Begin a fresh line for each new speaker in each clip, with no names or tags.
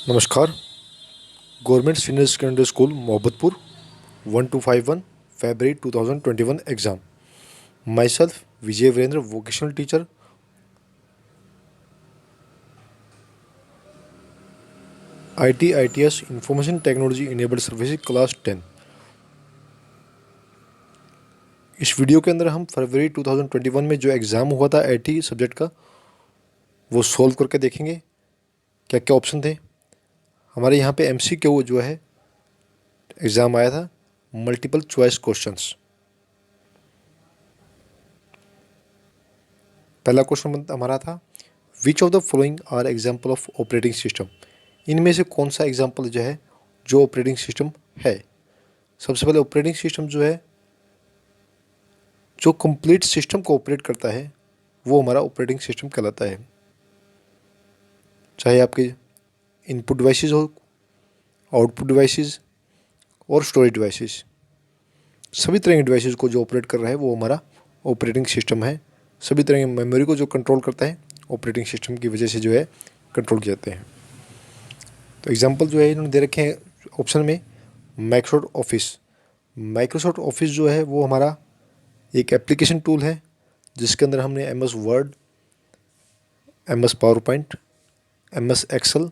नमस्कार। Government senior secondary school Mohabbatpur 1251 February 2021 exam. Myself Vijay Virendra, vocational teacher, ITITS information technology enabled services, class 10। इस video के अंदर हम फरवरी 2021 में जो एग्ज़ाम हुआ था IT सब्जेक्ट का वो सॉल्व करके देखेंगे क्या क्या ऑप्शन थे। हमारे यहाँ पे MCQ जो है एग्ज़ाम आया था, मल्टीपल चॉइस क्वेश्चंस। पहला क्वेश्चन हमारा था, which of the following are example of operating system. इनमें से कौन सा एग्जाम्पल जो है जो ऑपरेटिंग सिस्टम है। सबसे पहले ऑपरेटिंग सिस्टम जो है जो कंप्लीट सिस्टम को ऑपरेट करता है वो हमारा ऑपरेटिंग सिस्टम कहलाता है। चाहे आपके इनपुट डिवाइसेस हो, आउटपुट डिवाइसेस और स्टोरेज डिवाइसेस, सभी तरह के डिवाइसेस को जो ऑपरेट कर रहा है वो हमारा ऑपरेटिंग सिस्टम है। सभी तरह की मेमोरी को जो कंट्रोल करता है ऑपरेटिंग सिस्टम की वजह से जो है कंट्रोल किए जाते हैं। तो एग्जांपल जो है इन्होंने दे रखे हैं ऑप्शन में। माइक्रोसॉफ्ट ऑफिस जो है वो हमारा एक एप्लीकेशन टूल है जिसके अंदर हमने MS word, MS power point, MS excel,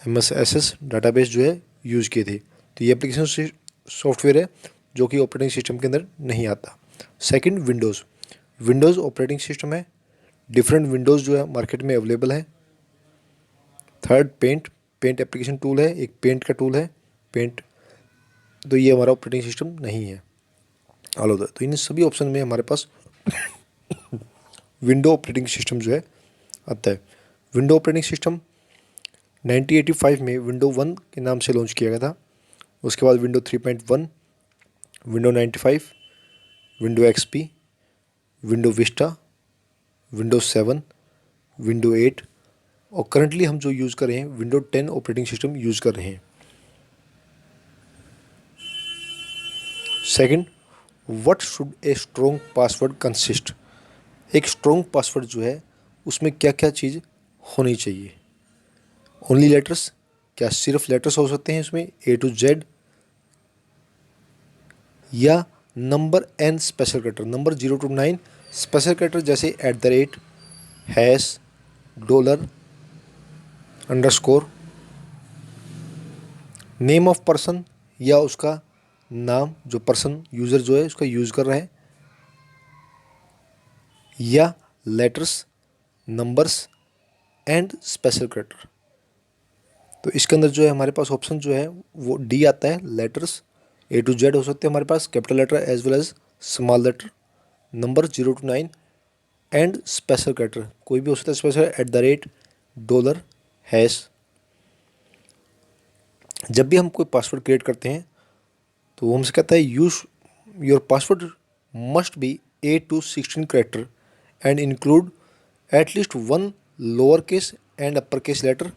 MS SS database जो है यूज़ किए थे। तो ये एप्लीकेशन सॉफ्टवेयर है जो कि ऑपरेटिंग सिस्टम के अंदर नहीं आता। सेकंड, विंडोज़ ऑपरेटिंग सिस्टम है। डिफरेंट विंडोज़ जो है मार्केट में अवेलेबल है। थर्ड, पेंट एप्लीकेशन टूल है, एक पेंट का टूल है पेंट, तो ये हमारा ऑपरेटिंग सिस्टम नहीं है ऑल ओवर। तो इन सभी ऑप्शन में हमारे पास विंडो ऑपरेटिंग सिस्टम जो है आता है। विंडो ऑपरेटिंग सिस्टम 1985 में विंडो 1 के नाम से लॉन्च किया गया था। उसके बाद window 3.1, window 95, window XP, window Vista, window 7, window 8 और करंटली हम जो यूज़ कर रहे हैं विंडो 10 ऑपरेटिंग सिस्टम यूज़ कर रहे हैं। Second, what should a strong password consist. एक स्ट्रॉन्ग पासवर्ड जो है उसमें क्या क्या चीज़ होनी चाहिए। ओनली लेटर्स, क्या सिर्फ लेटर्स हो सकते हैं इसमें A to Z, या number N special character, number 0 to 9 special character जैसे @ hash, dollar, underscore, name of person या उसका नाम जो पर्सन यूज़र जो है उसका यूज़ कर रहा है, या letters, numbers and special character. तो इसके अंदर जो है हमारे पास ऑप्शन जो है वो D आता है। लेटर्स A to Z हो सकते हैं हमारे पास, capital letter as well as small letter, number 0 to 9 and special character कोई भी हो सकता है स्पेशल @ डॉलर, हैश। जब भी हम कोई पासवर्ड क्रिएट करते हैं तो वो हमसे कहता है use your password must be 8 to 16 character and include at least 1 lower case and upper case letter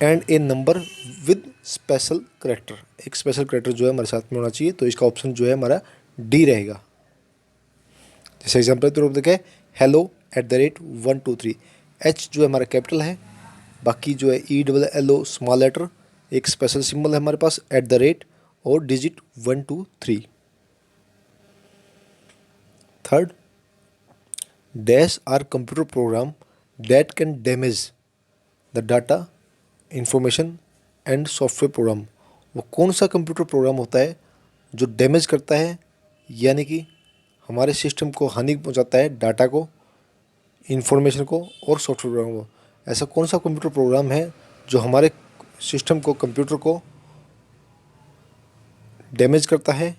and a number with special character. एक स्पेशल कैरेक्टर जो है हमारे साथ में होना चाहिए। तो इसका ऑप्शन जो है हमारा D रहेगा। जैसे एग्जाम्पल तो देखें, hello @123, H जो है हमारा कैपिटल है, बाकी जो है ELLO स्मॉल लेटर, एक स्पेशल सिंबल है हमारे पास @ और digit 1 2 3। Third, dash are computer program that can damage the data information and software program. वो कौन सा कंप्यूटर प्रोग्राम होता है जो डैमेज करता है यानी कि हमारे सिस्टम को हानि पहुंचाता है, डाटा को, इंफॉर्मेशन को और सॉफ्टवेयर प्रोग्राम को। ऐसा कौन सा कंप्यूटर प्रोग्राम है जो हमारे सिस्टम को, कंप्यूटर को डैमेज करता है,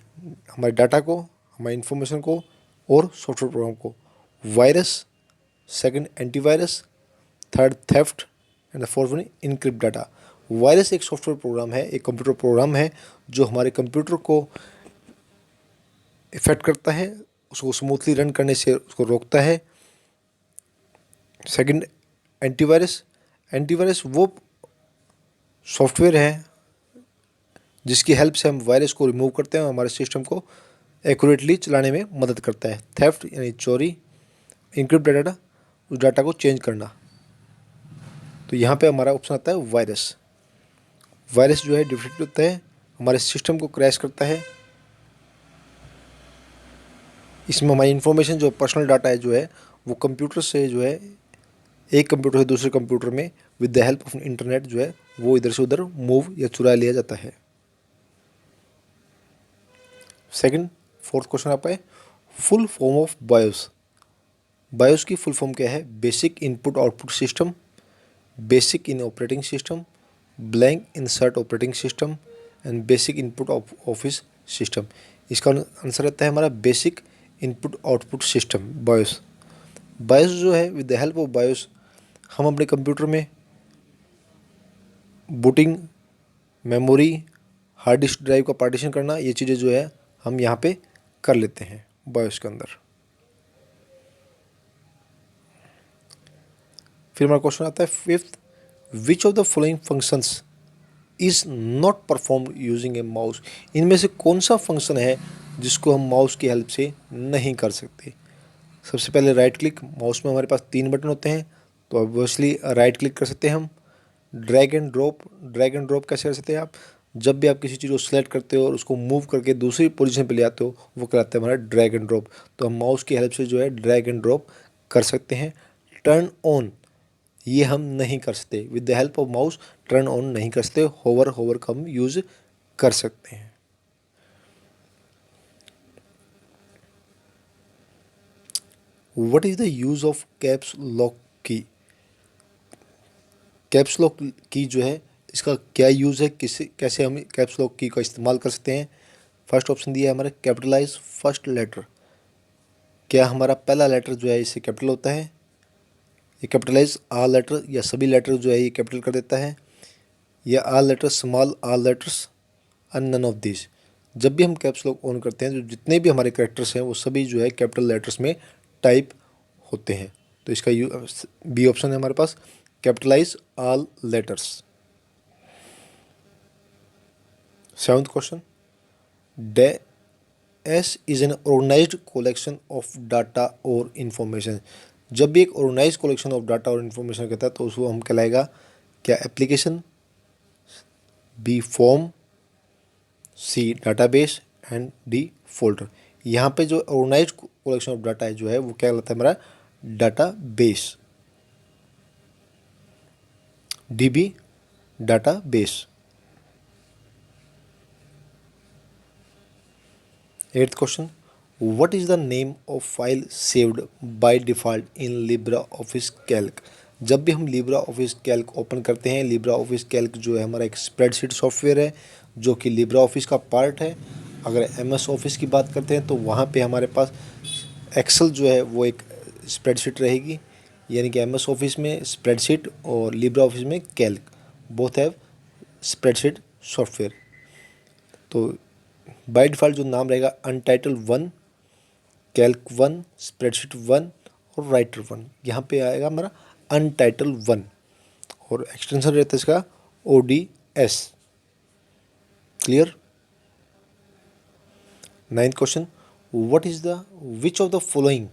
हमारे डाटा को, हमारे इंफॉर्मेशन को और सॉफ्टवेयर प्रोग्राम को। Virus, second antivirus, third theft and the fourth one encrypt data. Virus एक सॉफ्टवेयर प्रोग्राम है, एक कंप्यूटर प्रोग्राम है जो हमारे कंप्यूटर को इफेक्ट करता है, उसको स्मूथली रन करने से उसको रोकता है। सेकंड एंटीवायरस वो सॉफ्टवेयर है जिसकी हेल्प से हम वायरस को रिमूव करते हैं, हमारे सिस्टम को एक्यूरेटली चलाने में मदद करता है। थेफ्ट यानी चोरी, इनक्रिप्ट डाटा, उस डाटा को चेंज करना। तो यहाँ पे हमारा ऑप्शन आता है वायरस। वायरस जो है डिफेक्ट होता है, हमारे सिस्टम को क्रैश करता है। इसमें हमारी इन्फॉर्मेशन जो पर्सनल डाटा है जो है वो कंप्यूटर से जो है एक कंप्यूटर से दूसरे कंप्यूटर में with the help of internet जो है वो इधर से उधर मूव या चुरा लिया जाता है। सेकंड, फोर्थ क्वेश्चन आपका है full form of BIOS. BIOS की फुल फॉर्म क्या है? Basic input output system, basic in operating system, blank insert operating system and basic input office system. इसका आंसर रहता है हमारा basic input output system BIOS. BIOS जो है with the help of BIOS हम अपने कंप्यूटर में booting, memory, hard disk drive का पार्टीशन करना, ये चीज़ें जो है हम यहाँ पे कर लेते हैं बायोस के अंदर। फिर हमारा क्वेश्चन आता है fifth, which of the following functions is not performed using A mouse. इनमें से कौन सा फंक्शन है जिसको हम माउस की हेल्प से नहीं कर सकते? सबसे पहले राइट क्लिक। माउस में हमारे पास 3 बटन होते हैं, तो ऑब्वियसली राइट क्लिक कर सकते हैं हम। Drag and drop, drag and drop कैसे कर सकते हैं आप? जब भी आप किसी चीज़ को सिलेक्ट करते हो और उसको मूव करके दूसरी पोजीशन पे ले आते हो, वो कहलाता है हमारा ड्रैग एंड ड्रॉप। तो हम माउस की हेल्प से जो है ड्रैग एंड ड्रॉप कर सकते हैं। टर्न ऑन ये हम नहीं कर सकते, with the help of mouse turn on नहीं कर सकते। होवर का हम यूज कर सकते हैं। What is the use of caps lock की? कैप्स लॉक की जो है इसका क्या यूज़ है, किसे कैसे हम कैप्स लॉक की का इस्तेमाल कर सकते हैं? फर्स्ट ऑप्शन दिया है हमारा कैपिटलाइज फर्स्ट लेटर। क्या हमारा पहला लेटर जो है इससे कैपिटल होता है? ये कैपिटलाइज आल लेटर या सभी लेटर जो है ये कैपिटल कर देता है, या all letter small all letters and none of this. जब भी हम कैप्स लॉक ऑन करते हैं तो जितने भी हमारे कैरेक्टर्स हैं वो सभी जो है कैपिटल लेटर्स में टाइप होते हैं। तो इसका बी ऑप्शन है हमारे पास, capitalize all letters. Seventh question, S is an organized collection of data और इन्फॉर्मेशन। जब भी एक ऑर्गेनाइज कलेक्शन ऑफ डाटा और इन्फॉर्मेशन कहता है तो उसको हम कहलाएगा क्या? Application, B form, C database and D folder. यहाँ पे जो ऑर्गेनाइज्ड कलेक्शन ऑफ डाटा है जो है वो क्या कहलाता है हमारा? Database, dB database. Eighth question, what is the name of file saved by default in Libre Office Calc. जब भी हम लिब्रा ऑफिस कैल्क ओपन करते हैं, लिब्रा ऑफिस कैल्क जो है हमारा एक स्प्रेडशीट सॉफ्टवेयर है जो कि लिब्रा ऑफिस का पार्ट है। अगर एमएस ऑफिस की बात करते हैं तो वहाँ पे हमारे पास एक्सेल जो है वो एक स्प्रेडशीट रहेगी, यानी कि एमएस ऑफिस में स्प्रेडशीट और लिब्रा ऑफिस में Calc, both have spreadsheet software. तो बाय डिफ़ॉल्ट जो नाम रहेगा अनटाइटल 1, कैल्क 1, स्प्रेडशीट 1 और राइटर 1। यहाँ पे आएगा हमारा अनटाइटल 1 और एक्सटेंशन रहता है इसका ODS। Clear? Ninth question, what is the which of the following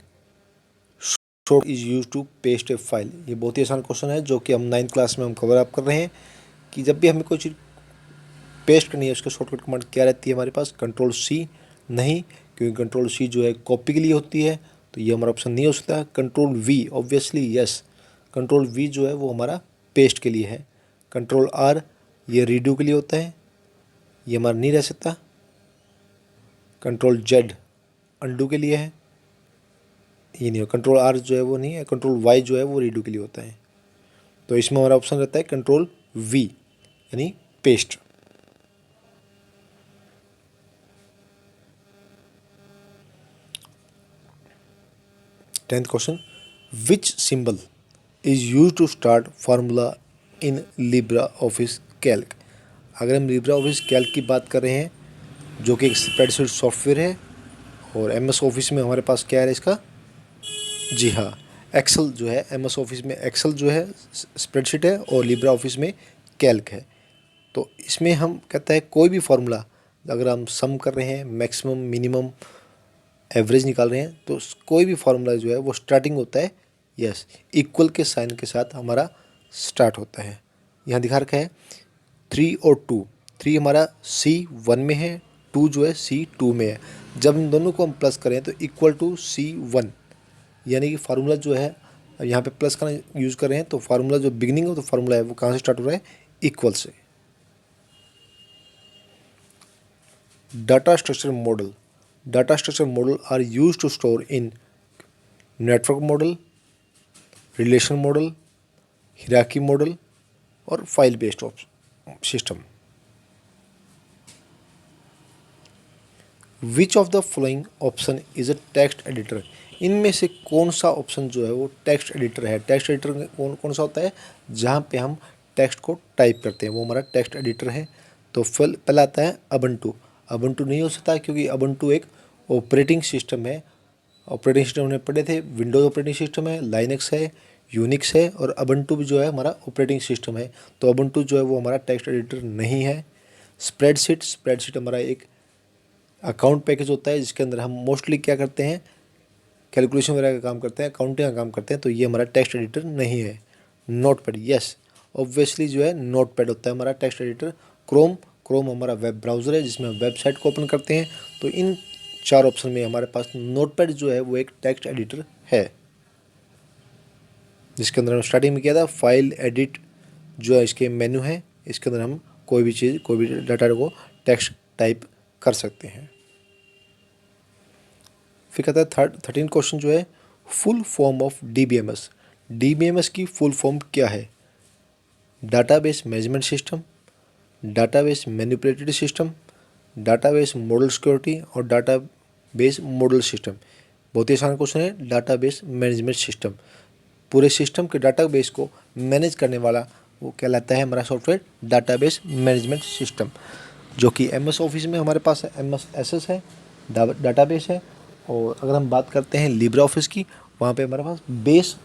short is use to paste a file. ये बहुत ही आसान क्वेश्चन है जो कि हम 9th क्लास में हम कवर अप कर रहे हैं कि जब भी हमें कोई चीज़ पेस्ट करनी है उसका शॉर्टकट कमांड क्या रहती है हमारे पास? कंट्रोल C नहीं, क्योंकि कंट्रोल C जो है कॉपी के लिए होती है, तो ये हमारा ऑप्शन नहीं हो सकता। Control V obviously yes, control V जो है वो हमारा पेस्ट के लिए है। कंट्रोल R ये रीडू के लिए होता है, ये हमारा नहीं रह सकता। कंट्रोल Z अंडू के लिए है, ये नहीं हो। कंट्रोल R जो है वो नहीं है। कंट्रोल Y जो है वो रीडू के लिए होता है। तो इसमें हमारा ऑप्शन रहता है कंट्रोल V यानी paste. 10th question, which symbol is use to start formula in Libre Office Calc. अगर हम लिब्रा ऑफिस कैल्क की बात कर रहे हैं जो कि एक स्प्रेडशीट सॉफ्टवेयर है, और एमएस ऑफिस में हमारे पास क्या है इसका? जी हाँ, एक्सेल जो है एमएस ऑफिस में एक्सेल जो है स्प्रेडशीट है और लिब्रा ऑफिस में कैल्क है। तो इसमें हम कहते हैं कोई भी फार्मूला अगर हम सम कर रहे हैं, मैक्सिमम मिनिमम एवरेज निकाल रहे हैं, तो कोई भी फार्मूला जो है वो स्टार्टिंग होता है यस इक्वल के साइन के साथ हमारा स्टार्ट होता है। यहाँ दिखा रखा है 3 और 2। 3 हमारा C1 में है, 2 जो है C2 में है। जब इन दोनों को हम प्लस करें तो इक्वल टू C1, यानी कि फार्मूला जो है यहाँ पे प्लस का यूज़ कर रहे हैं, तो फार्मूला जो बिगिनिंग है तो फार्मूला है वो कहाँ से स्टार्ट हो रहा है, इक्वल से। Data structure model. Data structure model are use to store in network model, relation model, hierarchy model और file based system. Which of the following option is a text editor. इनमें से कौन सा option जो है वो text editor है। Text editor में कौन कौन सा होता है, जहाँ पे हम टेक्स्ट को टाइप करते हैं, वो हमारा टेक्स्ट एडिटर है। तो पहला आता है अबंटू। अबंटू नहीं हो सकता क्योंकि अबंटू एक ऑपरेटिंग सिस्टम है। ऑपरेटिंग सिस्टम हमने पढ़े थे, विंडोज़ ऑपरेटिंग सिस्टम है, लाइनक्स है, यूनिक्स है, और अबंटू भी जो है हमारा ऑपरेटिंग सिस्टम है। तो अबंटू जो है वो हमारा टेक्स्ट एडिटर नहीं है। स्प्रेडशीट हमारा एक अकाउंट पैकेज होता है जिसके अंदर हम मोस्टली क्या करते हैं, कैलकुलेशन वगैरह का काम करते हैं, अकाउंटिंग का काम करते हैं, तो ये हमारा टेक्स्ट एडिटर नहीं है। नोटपैड, यस ऑब्वियसली जो है नोटपैड होता है हमारा टेक्स्ट एडिटर। क्रोम हमारा वेब ब्राउज़र है जिसमें हम वेबसाइट को ओपन करते हैं। तो इन 4 ऑप्शन में हमारे पास नोटपैड जो है वो एक टेक्स्ट एडिटर है, जिसके अंदर हम स्टार्टिंग में किया था फाइल एडिट जो है इसके मेन्यू है, इसके अंदर हम कोई भी चीज़, कोई भी डाटा को टेक्स्ट टाइप कर सकते हैं। फिर कहता है 13 क्वेश्चन जो है full form of DBMS. DBMS की फुल फॉर्म क्या है। Database management system, database manipulated system, database model security और डाटाबेस मॉडल सिस्टम। बहुत ही आसान क्वेश्चन है। डाटाबेस मैनेजमेंट सिस्टम, पूरे सिस्टम के डाटाबेस को मैनेज करने वाला वो कहलाता है हमारा सॉफ्टवेयर डाटाबेस मैनेजमेंट सिस्टम, जो कि एमएस ऑफिस में हमारे पास है, एमएस एसएस है, डाटाबेस है। और अगर हम बात करते हैं लिब्रा ऑफिस की, वहाँ पे हमारे पास बेस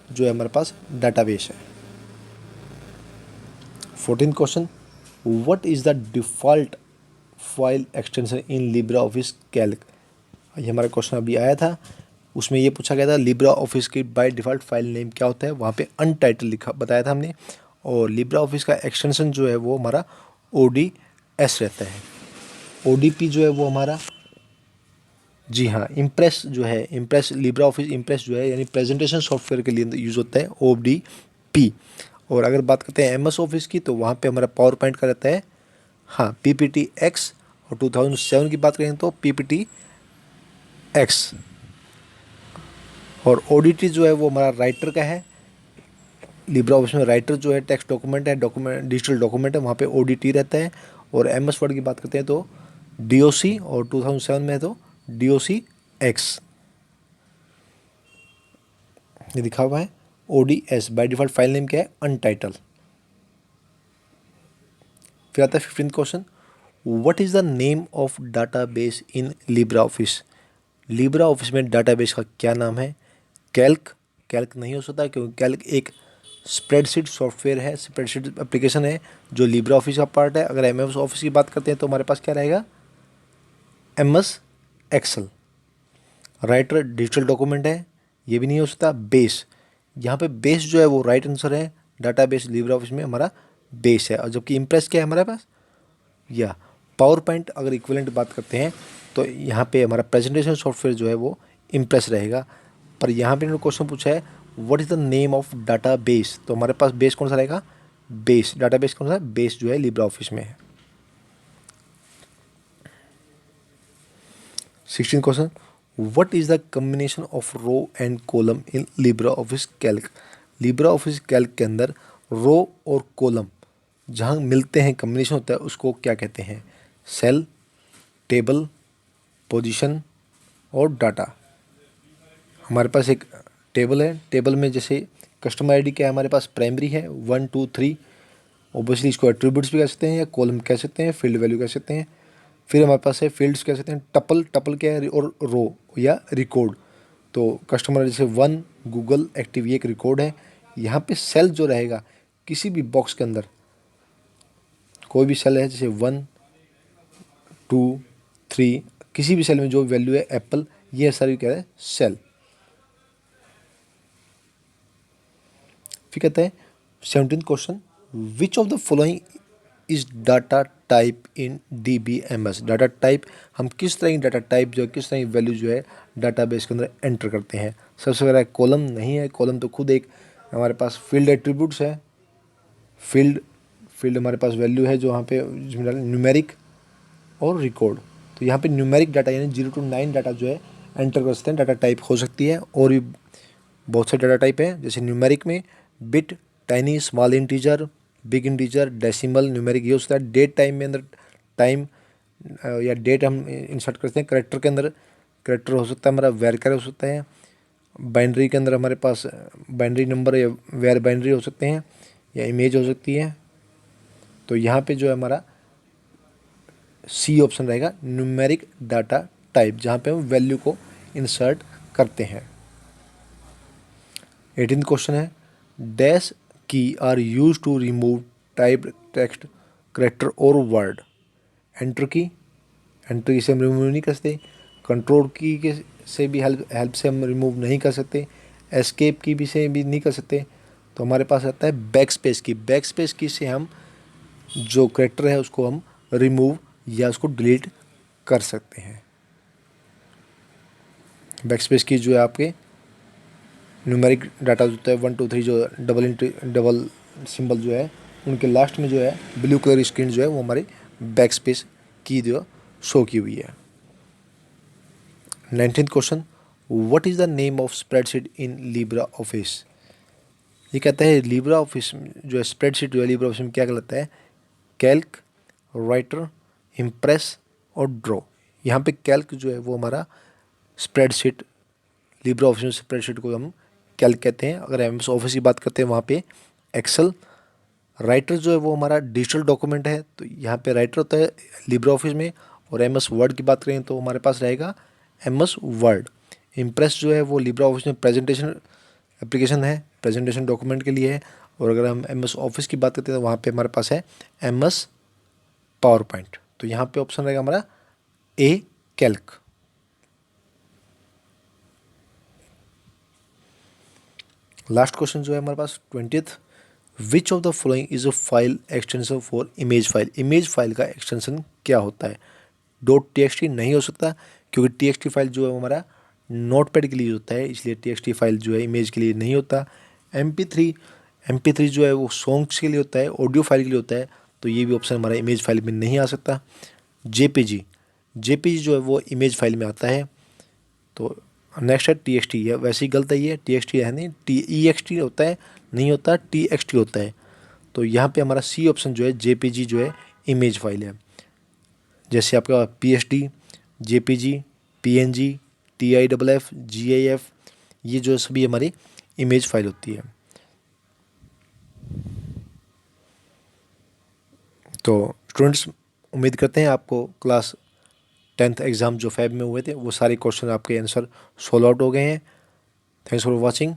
जो है हमारे पास डाटाबेस है। 14 question, what is the default file extension in Libre Office Calc. ये हमारा क्वेश्चन अभी आया था, उसमें ये पूछा गया था लिब्रा ऑफिस की बाय डिफ़ॉल्ट फाइल नेम क्या होता है। वहाँ पे अनटाइटल लिखा बताया था हमने। और लिब्रा ऑफिस का एक्सटेंशन जो है वो हमारा ODS रहता है। ODP जो है वो हमारा, जी हाँ, इम्प्रेस जो है, इम्प्रेस लिब्रा ऑफिस इम्प्रेस जो है यानी प्रेजेंटेशन सॉफ्टवेयर के लिए यूज़ होता है ODP। और अगर बात करते हैं MS ऑफिस की, तो वहाँ पे हमारा पावर पॉइंट का रहता है, हाँ, PPTX। और 2007 की बात करें तो PPTX। और ODT जो है वो हमारा राइटर का है। लिब्रा ऑफिस में राइटर जो है टेक्स्ट डॉक्यूमेंट है, डॉक्यूमेंट डिजिटल डॉक्यूमेंट है, वहाँ पे ODT रहता है। और MS वर्ड की बात करते हैं तो DOC, और 2007 में है तो DOCX। ये लिखा हुआ है ODS। By default file name क्या है, अनटाइटल। फिर आता है 15 question, what is the name of database in Libre office. Libra office में डाटाबेस का क्या नाम है। कैल्क नहीं हो सकता क्योंकि कैल्क एक स्प्रेडशीट सॉफ्टवेयर है, स्प्रेडशीट एप्लीकेशन है जो लिब्रा ऑफिस का पार्ट है। अगर MS ऑफिस की बात करते हैं तो हमारे पास क्या रहेगा, MS excel. Writer digital document है, ये भी नहीं हो सकता। बेस, यहाँ पे बेस जो है वो राइट आंसर है। डाटाबेस लिब्रा ऑफिस में हमारा बेस है। और जबकि इम्प्रेस क्या है हमारे पास, या पावर पॉइंट अगर इक्विवेलेंट बात करते हैं तो यहाँ पे हमारा प्रेजेंटेशन सॉफ्टवेयर जो है वो इम्प्रेस रहेगा। पर यहाँ पे इन्होंने क्वेश्चन पूछा है what is the name of database, तो हमारे पास बेस कौन सा रहेगा, बेस। डाटाबेस कौन सा, बेस जो है लिब्रा ऑफिस में है। 16 क्वेश्चन, what is the combination of row and column in Libre Office Calc. Libre Office Calc के अंदर रो और कॉलम जहाँ मिलते हैं, कम्बिनेशन होता है, उसको क्या कहते हैं। सेल, टेबल, पोजीशन और डाटा। हमारे पास एक टेबल है, टेबल में जैसे कस्टमर आईडी क्या है हमारे पास, प्राइमरी है 1 2 3। ओबियसली इसको एट्रीब्यूट्स भी कह सकते हैं या कॉलम कह सकते हैं, फील्ड वैल्यू कह सकते हैं। फिर हमारे पास है फील्ड्स कह सकते हैं, टपल क्या है, और रो या रिकॉर्ड। तो कस्टमर जैसे 1 गूगल एक्टिव, ये एक रिकॉर्ड है। यहाँ पे सेल जो रहेगा किसी भी बॉक्स के अंदर, कोई भी सेल है जैसे 1 2 3, किसी भी सेल में जो वैल्यू है एप्पल, ये सारी क्या है, सेल। फिर कहते हैं 17th question, which of the following is data type in DBMS। Data type, हम किस तरह की डाटा टाइप जो है, किस तरह की वैल्यू जो है डाटाबेस के अंदर एंटर करते हैं। सबसे पहला कॉलम नहीं है, कॉलम तो खुद एक हमारे पास फील्ड एट्रीब्यूट्स है। फील्ड फील्ड हमारे पास वैल्यू है जो वहाँ पे न्यूमेरिक और रिकॉर्ड। तो यहाँ पे न्यूमेरिक डाटा यानी 0 to 9 डाटा जो है एंटर कर सकते हैं, डाटा टाइप हो सकती है। और भी बहुत से डाटा टाइप हैं, जैसे न्यूमेरिक में bit, tiny, small integer, big integer, decimal, numeric ये हो सकता है। डेट टाइम में अंदर टाइम या डेट हम इंसर्ट करते हैं। करेक्टर के अंदर करेक्टर हो सकता है हमारा वेरकर हो सकता है। बाइनरी के अंदर हमारे पास बाइनरी नंबर या वेर बाइनरी हो सकते हैं, या इमेज हो सकती है। तो यहाँ पे जो है हमारा सी ऑप्शन रहेगा, न्यूमेरिक डाटा टाइप, जहाँ पे हम वैल्यू को इंसर्ट करते हैं। 18th क्वेश्चन है, dash key are use to remove type text, character और वर्ड। एंटर की से हम रिमूव नहीं कर सकते। कंट्रोल की के से भी हेल्प से हम रिमूव नहीं कर सकते। एस्केप की भी से भी नहीं कर सकते। तो हमारे पास आता है बैक स्पेस की। बैक स्पेस की से हम जो करेक्टर है उसको हम रिमूव या उसको डिलीट कर सकते हैं। बैक स्पेस की जो है आपके न्यूमेरिक डाटा जो होता है 1 2 3 जो डबल सिंबल जो है उनके लास्ट में जो है ब्लू कलर स्क्रीन जो है वो हमारी बैक स्पेस की जो शो की हुई है। 19th question, what is the name of spreadsheet in Libre office. ये कहता है लिब्रा ऑफिस जो है स्प्रेडशीट जो है लिब्रा ऑफिस में क्या कहलाता है, कैल्क, राइटर, इम्प्रेस और ड्रॉ। यहाँ पे कैल्क जो है वो हमारा स्प्रेडशीट, लिब्रा ऑफिस में स्प्रेडशीट को हम कैल्क कहते हैं। अगर MS ऑफिस की बात करते हैं वहाँ पे एक्सेल। राइटर जो है वो हमारा डिजिटल डॉक्यूमेंट है, तो यहाँ पे राइटर होता है लिब्रा ऑफिस में। और MS वर्ड की बात करें तो हमारे पास रहेगा MS वर्ड। इम्प्रेस जो है वो लिब्रा ऑफिस में प्रेजेंटेशन एप्लीकेशन है, प्रेजेंटेशन डॉक्यूमेंट के लिए है। और अगर हम MS ऑफिस की बात करते हैं तो वहाँ पे हमारे पास है MS पावर पॉइंट। तो यहाँ पे ऑप्शन रहेगा हमारा ए, कैल्क। लास्ट क्वेश्चन जो है हमारे पास 20th, which of the following is a file extension for image file. Image file का एक्सटेंशन क्या होता है। .txt नहीं हो सकता, क्योंकि TXT फाइल जो है वो हमारा नोटपैड के लिए होता है, इसलिए TXT फाइल जो है इमेज के लिए नहीं होता। MP3 जो है वो सॉन्ग्स के लिए होता है, ऑडियो फाइल के लिए होता है, तो ये भी ऑप्शन हमारा इमेज फाइल में नहीं आ सकता। JPG जो है वो इमेज फाइल में आता है। तो नेक्स्ट है TXT, है वैसे ही गलत है, ये TXT है नहीं, TEXT होता है, नहीं होता, TXT होता है। तो यहाँ पे हमारा सी ऑप्शन जो है JPG जो है इमेज फाइल है। जैसे आपका PSD, JPG, PNG, TIFF, GIF, ये जो सभी हमारी इमेज फाइल होती है। तो स्टूडेंट्स, उम्मीद करते हैं आपको क्लास 10th एग्ज़ाम जो फैब में हुए थे वो सारे क्वेश्चन आपके आंसर सोल्व आउट हो गए हैं। Thanks for watching.